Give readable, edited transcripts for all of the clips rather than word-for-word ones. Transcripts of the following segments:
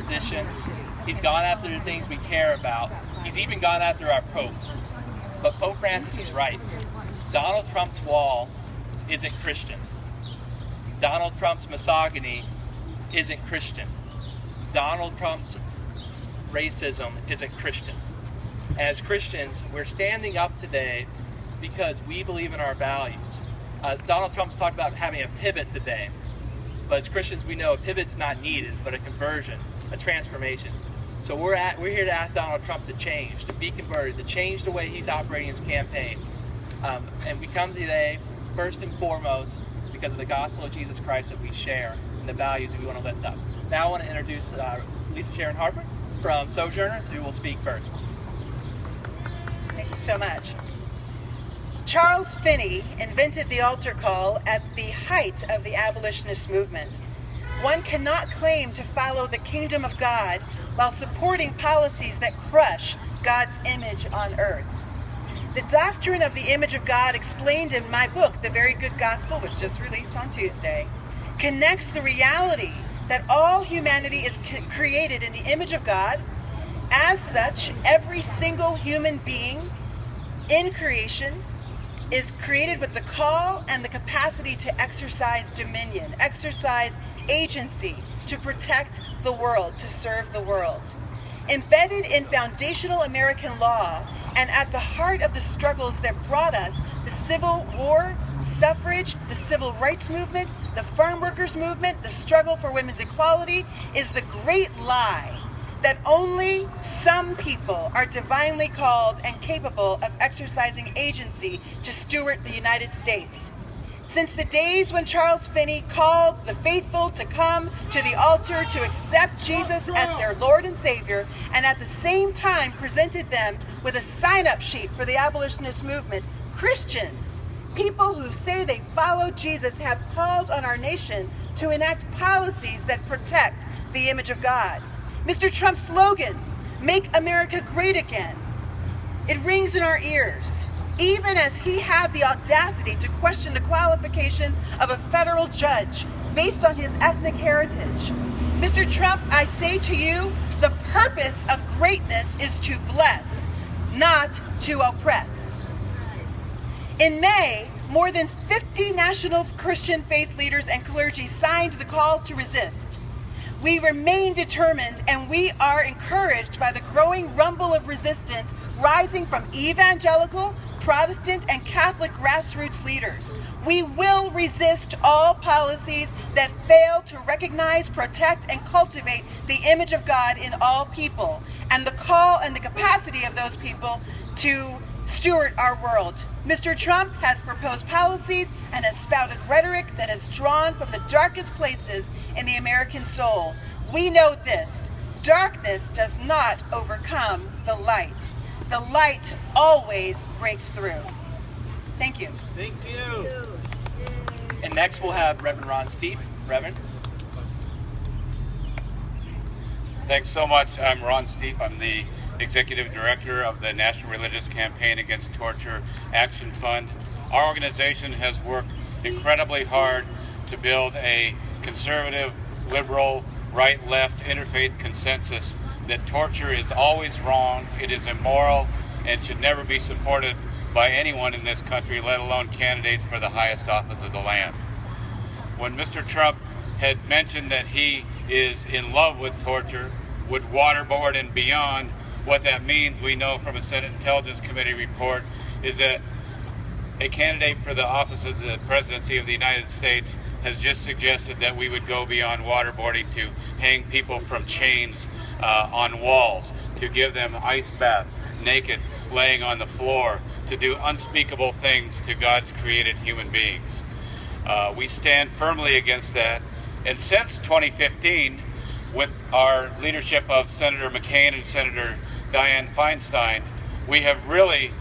traditions. He's gone after the things we care about. He's even gone after our Pope. But Pope Francis is right. Donald Trump's wall isn't Christian. Donald Trump's misogyny isn't Christian. Donald Trump's racism isn't Christian. As Christians, we're standing up today because we believe in our values. Donald Trump's talked about having a pivot today. But as Christians, we know a pivot's not needed, but a conversion, a transformation. So we're here to ask Donald Trump to change, to be converted, to change the way he's operating his campaign. And we come today, first and foremost, because of the gospel of Jesus Christ that we share and the values that we want to lift up. Now I want to introduce Lisa Sharon Harper from Sojourners, who will speak first. Thank you so much. Charles Finney invented the altar call at the height of the abolitionist movement. One cannot claim to follow the kingdom of God while supporting policies that crush God's image on earth. The doctrine of the image of God, explained in my book, The Very Good Gospel, which just released on Tuesday, connects the reality that all humanity is created in the image of God. As such, every single human being in creation is created with the call and the capacity to exercise dominion, exercise agency, to protect the world, to serve the world. Embedded in foundational American law and at the heart of the struggles that brought us the Civil War, suffrage, the Civil Rights Movement, the farm workers movement, the struggle for women's equality, is the great lie that only some people are divinely called and capable of exercising agency to steward the United States. Since the days when Charles Finney called the faithful to come to the altar to accept Jesus as their Lord and Savior, and at the same time presented them with a sign-up sheet for the abolitionist movement, Christians, people who say they follow Jesus, have called on our nation to enact policies that protect the image of God. Mr. Trump's slogan, "Make America Great Again," it rings in our ears, even as he had the audacity to question the qualifications of a federal judge based on his ethnic heritage. Mr. Trump, I say to you, the purpose of greatness is to bless, not to oppress. In May, more than 50 national Christian faith leaders and clergy signed the call to resist. We remain determined, and we are encouraged by the growing rumble of resistance rising from evangelical, Protestant, and Catholic grassroots leaders. We will resist all policies that fail to recognize, protect, and cultivate the image of God in all people, and the call and the capacity of those people to steward our world. Mr. Trump has proposed policies and has spouted rhetoric that is drawn from the darkest places in the American soul. We know this: darkness does not overcome the light. The light always breaks through. Thank you. Thank you. And next we'll have Reverend Ron Steep. Reverend. Thanks so much. I'm Ron Steep. I'm the Executive Director of the National Religious Campaign Against Torture Action Fund. Our organization has worked incredibly hard to build a conservative, liberal, right-left interfaith consensus that torture is always wrong, it is immoral, and should never be supported by anyone in this country, let alone candidates for the highest office of the land. When Mr. Trump had mentioned that he is in love with torture, would waterboard and beyond, what that means, we know from a Senate Intelligence Committee report, is that a candidate for the office of the presidency of the United States has just suggested that we would go beyond waterboarding to hang people from chains on walls, to give them ice baths, naked, laying on the floor, to do unspeakable things to God's created human beings. We stand firmly against that. And since 2015, with our leadership of Senator McCain and Senator Dianne Feinstein, we have really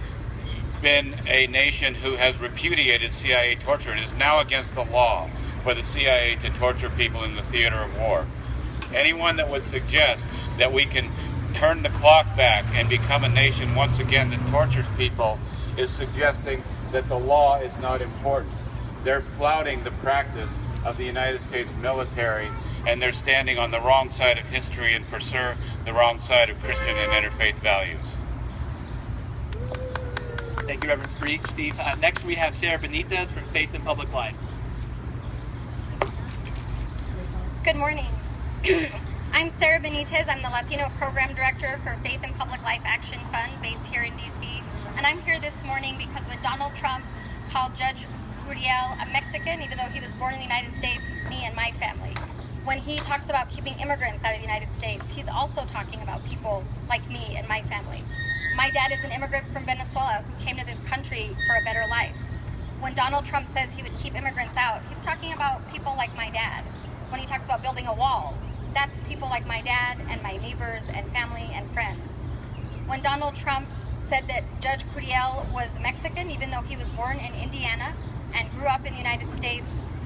been a nation who has repudiated CIA torture and is now against the law for the CIA to torture people in the theater of war. Anyone that would suggest that we can turn the clock back and become a nation once again that tortures people is suggesting that the law is not important. They're flouting the practice of the United States military and they're standing on the wrong side of history and for sure the wrong side of Christian and interfaith values. Thank you, Reverend Steve. Next we have Sarah Benitez from Faith and Public Life. Good morning. I'm Sarah Benitez. I'm the Latino Program Director for Faith and Public Life Action Fund based here in DC. And I'm here this morning because when Donald Trump called Judge Curiel a Mexican, even though he was born in the United States, me and my family. When he talks about keeping immigrants out of the United States, he's also talking about people like me and my family. My dad is an immigrant from Venezuela who came to this country for a better life. When Donald Trump says he would keep immigrants out, he's talking about people like my dad. When he talks about building a wall, that's people like my dad and my neighbors and family and friends. When Donald Trump said that Judge Curiel was Mexican, even though he was born in Indiana and grew up in the United States,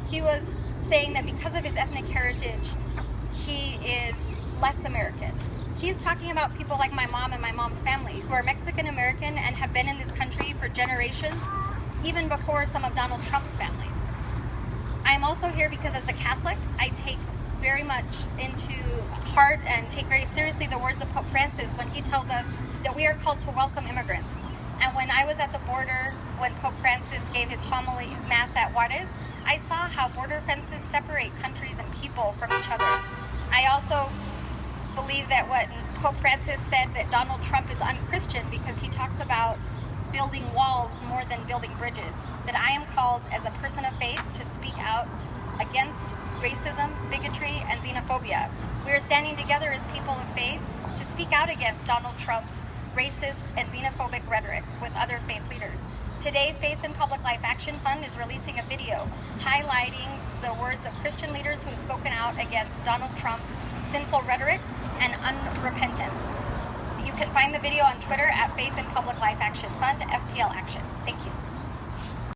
he was saying that because of his ethnic heritage, he is less American. He's talking about people like my mom and my mom's family who are Mexican American and have been in this country for generations, even before some of Donald Trump's family. I'm also here because as a Catholic, I take very much into heart and take very seriously the words of Pope Francis when he tells us that we are called to welcome immigrants. And when I was at the border, when Pope Francis gave his homily, his mass at Juarez, I saw how border fences separate countries and people from each other. I also believe that what Pope Francis said, that Donald Trump is unchristian because he talks about building walls more than building bridges, that I am called as a person of faith to speak out against racism, bigotry, and xenophobia. We are standing together as people of faith to speak out against Donald Trump's racist and xenophobic rhetoric with other faith leaders. Today, Faith and Public Life Action Fund is releasing a video highlighting the words of Christian leaders who have spoken out against Donald Trump's sinful rhetoric and unrepentance. You can find the video on Twitter at Faith and Public Life Action Fund, FPL Action. Thank you.